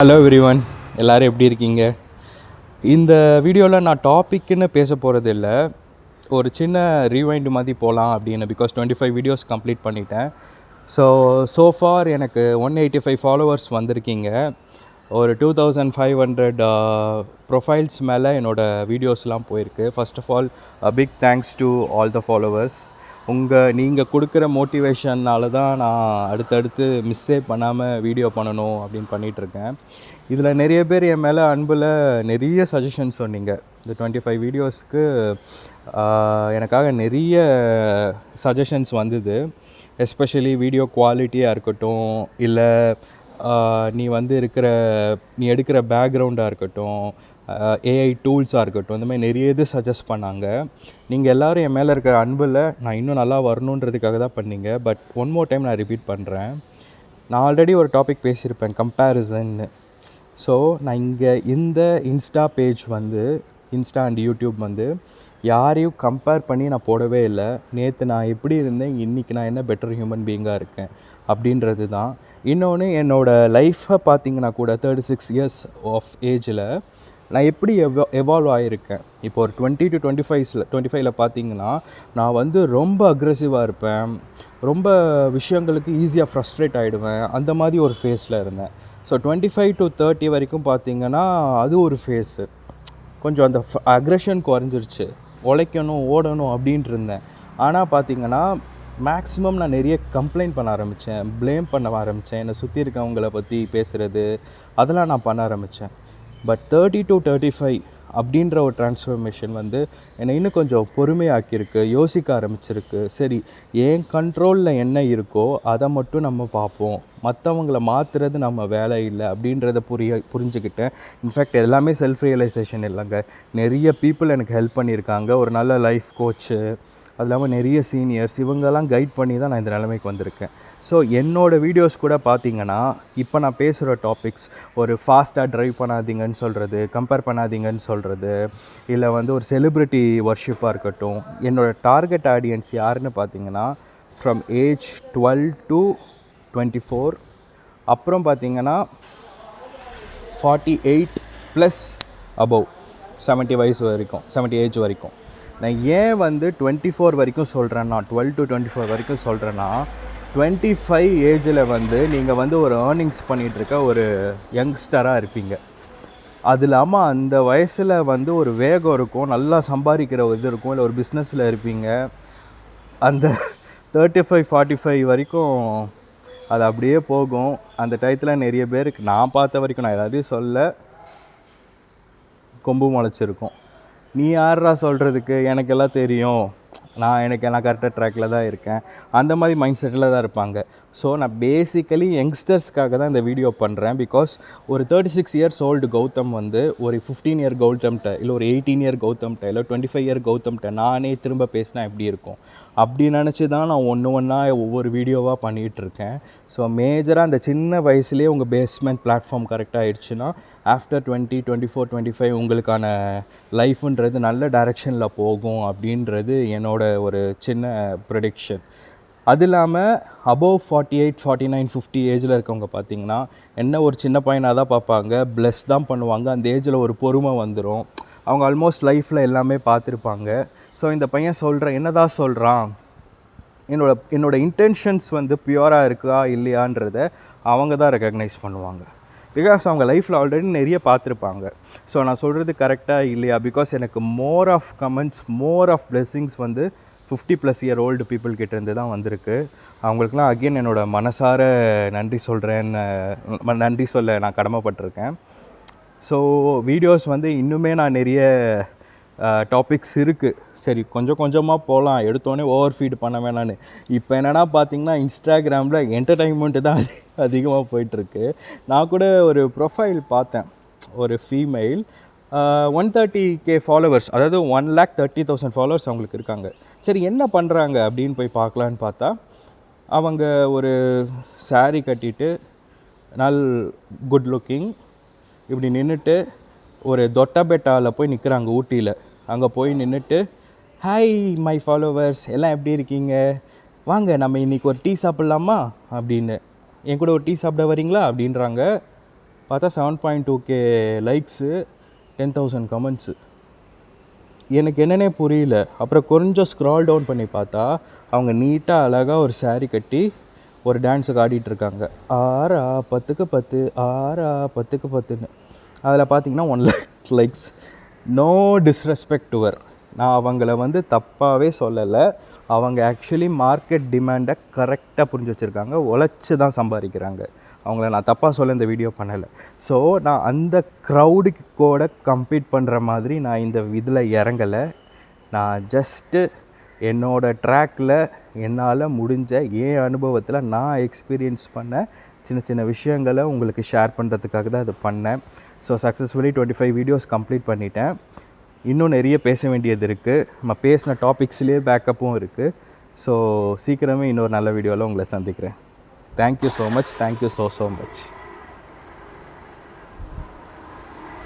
Hello everyone, எல்லோரும் எப்படி இருக்கீங்க? இந்த வீடியோவில் நான் டாப்பிக்குன்னு பேச போகிறது இல்லை, ஒரு சின்ன ரீவைண்ட் மாதிரி போகலாம் அப்படின்னு. பிகாஸ் 25 வீடியோஸ் கம்ப்ளீட் பண்ணிட்டேன். ஸோஃபார் எனக்கு 185 ஃபாலோவர்ஸ் வந்திருக்கீங்க. ஒரு 2500 ப்ரொஃபைல்ஸ் மேலே என்னோடய வீடியோஸ்லாம் போயிருக்கு. First of all big thanks to all the followers. நீங்கள் கொடுக்குற மோட்டிவேஷனால் தான் நான் அடுத்தடுத்து மிஸ்ஸே பண்ணாமல் வீடியோ பண்ணணும் அப்படின்னு பண்ணிகிட்ருக்கேன். இதில் நிறைய பேர் என் மேலே அன்பில் நிறைய சஜஷன்ஸ் சொன்னீங்க. இந்த 25 வீடியோஸ்க்கு எனக்காக நிறைய சஜஷன்ஸ் வந்தது. எஸ்பெஷலி வீடியோ குவாலிட்டியாக இருக்கட்டும், இல்லை நீ எடுக்கிற பேக்ரவுண்டாக இருக்கட்டும், ஏஐ டூல்ஸாக இருக்கட்டும், இந்த மாதிரி நிறைய இது சஜஸ்ட் பண்ணாங்க. நீங்கள் எல்லோரும் என் மேலே இருக்கிற அன்பில் நான் இன்னும் நல்லா வரணுன்றதுக்காக தான் பண்ணீங்க. பட் ஒன் மோர் டைம் நான் ரிப்பீட் பண்ணுறேன். நான் ஆல்ரெடி ஒரு டாபிக் பேசியிருப்பேன், கம்பேரிசன்னு. ஸோ நான் இங்கே இந்த Insta page Insta and YouTube யாரையும் கம்பேர் பண்ணி நான் போடவே இல்லை. நேற்று நான் எப்படி இருந்தேன், இன்றைக்கி நான் என்ன பெட்டர் ஹியூமன் பீயிங்காக இருக்கேன் அப்படின்றது தான். இன்னொன்று, என்னோடய லைஃப்பை பார்த்திங்கன்னா கூட 36 இயர்ஸ் ஆஃப் ஏஜில் நான் எப்படி எவால்வ் ஆகியிருக்கேன். இப்போ ஒரு 20 to 25ல் பார்த்திங்கன்னா நான் ரொம்ப அக்ரெசிவாக இருப்பேன், ரொம்ப விஷயங்களுக்கு ஈஸியாக ஃப்ரஸ்ட்ரேட் ஆகிடுவேன். அந்த மாதிரி ஒரு ஃபேஸில் இருந்தேன். ஸோ 25 to 30 வரைக்கும் பார்த்திங்கன்னா அது ஒரு ஃபேஸு. கொஞ்சம் அந்த அக்ரெஷன் குறைஞ்சிருச்சு, உழைக்கணும் ஓடணும் அப்படின்ட்டு இருந்தேன். ஆனால் பார்த்திங்கன்னா மேக்ஸிமம் நான் நிறைய கம்ப்ளைண்ட் பண்ண ஆரம்பித்தேன், ப்ளேம் பண்ண ஆரம்பித்தேன். என்னை சுற்றி இருக்கவங்கள பற்றி பேசுகிறது அதெல்லாம் நான் பண்ண ஆரம்பித்தேன். பட் 30 to 35 அப்படின்ற ஒரு ட்ரான்ஸ்ஃபர்மேஷன் என்னை இன்னும் கொஞ்சம் பொறுமையாக்கியிருக்கு, யோசிக்க ஆரம்பிச்சிருக்கு. சரி, என் கண்ட்ரோலில் என்ன இருக்கோ அதை மட்டும் நம்ம பார்ப்போம், மற்றவங்கள மாற்றுறது நம்ம வேலை இல்லை அப்படின்றத புரிஞ்சுக்கிட்டேன். இன்ஃபேக்ட் எல்லாமே செல்ஃப் ரியலைசேஷன் இல்லைங்க. நிறைய பீப்புள் எனக்கு ஹெல்ப் பண்ணியிருக்காங்க. ஒரு நல்ல லைஃப் கோச்சு, அது இல்லாமல் நிறைய சீனியர்ஸ், இவங்கெல்லாம் கைட் பண்ணி தான் நான் இந்த நிலைமைக்கு வந்திருக்கேன். ஸோ என்னோடய வீடியோஸ் கூட பார்த்திங்கன்னா இப்போ நான் பேசுகிற டாபிக்ஸ், ஒரு ஃபாஸ்ட்டாக ட்ரைவ் பண்ணாதீங்கன்னு சொல்கிறது, கம்பேர் பண்ணாதீங்கன்னு சொல்கிறது, இல்லை ஒரு செலிப்ரிட்டி வர்ஷிப்பாக இருக்கட்டும். என்னோடய டார்கெட் ஆடியன்ஸ் யாருன்னு பார்த்திங்கன்னா ஃப்ரம் ஏஜ் 12 to 24, அப்புறம் பார்த்திங்கன்னா 48+ above 70 வயசு வரைக்கும், 70 ஏஜ் வரைக்கும். நான் ஏன் 24 வரைக்கும் சொல்கிறேன்னா, 12 to 24 வரைக்கும் சொல்கிறேன்னா, 25 ஏஜில் நீங்கள் ஒரு ஏர்னிங்ஸ் பண்ணிகிட்ருக்க ஒரு யங்ஸ்டராக இருப்பீங்க. அது இல்லாமல் அந்த வயசில் ஒரு வேகம் இருக்கும், நல்லா சம்பாதிக்கிற இது இருக்கும், இல்லை ஒரு பிஸ்னஸில் இருப்பீங்க. அந்த 35 45 வரைக்கும் அது அப்படியே போகும். அந்த டயத்தில் நிறைய பேருக்கு நான் பார்த்த வரைக்கும், நான் எல்லாத்தையும் சொல்ல, கொம்பு முளைச்சிருக்கும். நீ யாரா சொல்கிறதுக்கு, எனக்கெல்லாம் தெரியும், நான் கரெக்டாக ட்ராக்கில் தான் இருக்கேன், அந்த மாதிரி மைண்ட் செட்டில் தான் இருப்பாங்க. ஸோ நான் பேசிக்கலி யங்ஸ்டர்ஸ்க்காக தான் இந்த வீடியோ பண்ணுறேன். பிகாஸ் ஒரு 36 இயர்ஸ் ஓல்டு கௌதம் ஒரு 15 இயர் கௌதம்கிட்ட, இல்லை ஒரு 18 இயர் கௌதம்கிட்ட, இல்லை 25 இயர் கௌதம்கிட்ட நானே திரும்ப பேசினா எப்படி இருக்கும் அப்படி நினச்சி தான் நான் ஒன்றா ஒவ்வொரு வீடியோவாக பண்ணிகிட்ருக்கேன். ஸோ மேஜராக அந்த சின்ன வயசுலேயே உங்கள் பேஸ்மெண்ட் பிளாட்ஃபார்ம் கரெக்டாக ஆகிடுச்சுன்னா ஆஃப்டர் 20, 24, 25 உங்களுக்கான லைஃப்ன்றது நல்ல டைரெக்ஷனில் போகும் அப்படின்றது என்னோட ஒரு சின்ன ப்ரெடிக்ஷன். அது இல்லாமல் அபோவ் 48, 49, 50 ஏஜில் இருக்கவங்க பார்த்திங்கன்னா என்ன ஒரு சின்ன பையனாக தான் பார்ப்பாங்க, ப்ளஸ் தான் பண்ணுவாங்க. அந்த ஏஜில் ஒரு பொறுமை வந்துடும். அவங்க ஆல்மோஸ்ட் லைஃப்பில் எல்லாமே பார்த்துருப்பாங்க. ஸோ இந்த பையன் என்னதான் சொல்கிறான், என்னோட இன்டென்ஷன்ஸ் பியூராக இருக்கா இல்லையான்றத அவங்க தான் ரெக்கக்னைஸ் பண்ணுவாங்க. பிகாஸ் அவங்க லைஃப்பில் ஆல்ரெடி நிறைய பார்த்துருப்பாங்க. ஸோ நான் சொல்கிறது கரெக்டாக இல்லையா, பிகாஸ் எனக்கு more of comments, more of blessings 50+ year old people கிட்டேருந்து தான் வந்திருக்கு. அவங்களுக்குலாம் அகெயின் என்னோடய மனசார நன்றி சொல்ல நான் கடமைப்பட்டிருக்கேன். ஸோ வீடியோஸ் இன்னுமே நான் நிறைய டாபிக்ஸ் இருக்குது. சரி, கொஞ்சம் கொஞ்சமாக போகலாம், எடுத்தோடனே ஓவர் ஃபீட் பண்ண வேணான்னு. இப்போ என்னென்னா பார்த்திங்கன்னா இன்ஸ்டாகிராமில் என்டர்டைன்மெண்ட்டு தான் அதிகமாக போயிட்டுருக்கு. நான் கூட ஒரு ப்ரொஃபைல் பார்த்தேன், ஒரு ஃபீமெயில், 130K ஃபாலோவர்ஸ், அதாவது 1,30,000 ஃபாலோவர்ஸ் அவங்களுக்கு இருக்காங்க. சரி, என்ன பண்ணுறாங்க அப்படின்னு போய் பார்க்கலான்னு பார்த்தா, அவங்க ஒரு சாரீ கட்டிட்டு குட் லுக்கிங் இப்படி நின்றுட்டு ஒரு தொட்டபெட்டாவில் போய் நிற்கிறாங்க, ஊட்டியில். அங்கே போய் நின்றுட்டு, ஹாய் மை ஃபாலோவர்ஸ், எல்லாம் எப்படி இருக்கீங்க, வாங்க நம்ம இன்றைக்கி ஒரு டீ சாப்பிட்லாமா அப்படின்னு, என் கூட ஒரு டீ சாப்பிட வரீங்களா அப்படின்றாங்க. பார்த்தா 7.2K லைக்ஸு, 10,000 கமெண்ட்ஸு. எனக்கு என்னன்னே புரியல. அப்புறம் கொஞ்சம் ஸ்க்ரால் டவுன் பண்ணி பார்த்தா அவங்க நீட்டாக அழகாக ஒரு saree கட்டி ஒரு டான்ஸுக்கு ஆடிட்டுருக்காங்க. 6 10க்கு 10 6 10க்கு 10ன்னு. அதில் பார்த்தீங்கன்னா 1 lakh likes. No disrespect toward. நான் அவங்கள வந்து தப்பாகவே சொல்லலை. அவங்க ஆக்சுவலி மார்க்கெட் டிமாண்டை கரெக்டாக புரிஞ்சு வச்சுருக்காங்க. உழைச்சி தான் சம்பாதிக்கிறாங்க. அவங்கள நான் தப்பாக சொல்ல இந்த வீடியோ பண்ணலை. ஸோ நான் அந்த க்ரௌடுக்கு கூட கம்பீட் பண்ணுற மாதிரி நான் இந்த இதில் இறங்கலை. நான் ஜஸ்ட்டு என்னோடய ட்ராக்கில் என்னால் முடிஞ்ச என் அனுபவத்தில் நான் எக்ஸ்பீரியன்ஸ் பண்ண சின்ன சின்ன விஷயங்களை உங்களுக்கு ஷேர் பண்ணுறதுக்காக தான் இது பண்ணேன். ஸோ சக்ஸஸ்ஃபுல்லி 25 வீடியோஸ் கம்ப்ளீட் பண்ணிட்டேன். இன்னும் நிறைய பேச வேண்டியது இருக்குது. நம்ம பேசின டாபிக்ஸ்லேயே பேக்கப்பும் இருக்குது. ஸோ சீக்கிரமே இன்னொரு நல்ல வீடியோவில் உங்களை சந்திக்கிறேன். Thank you so much. Thank you so much.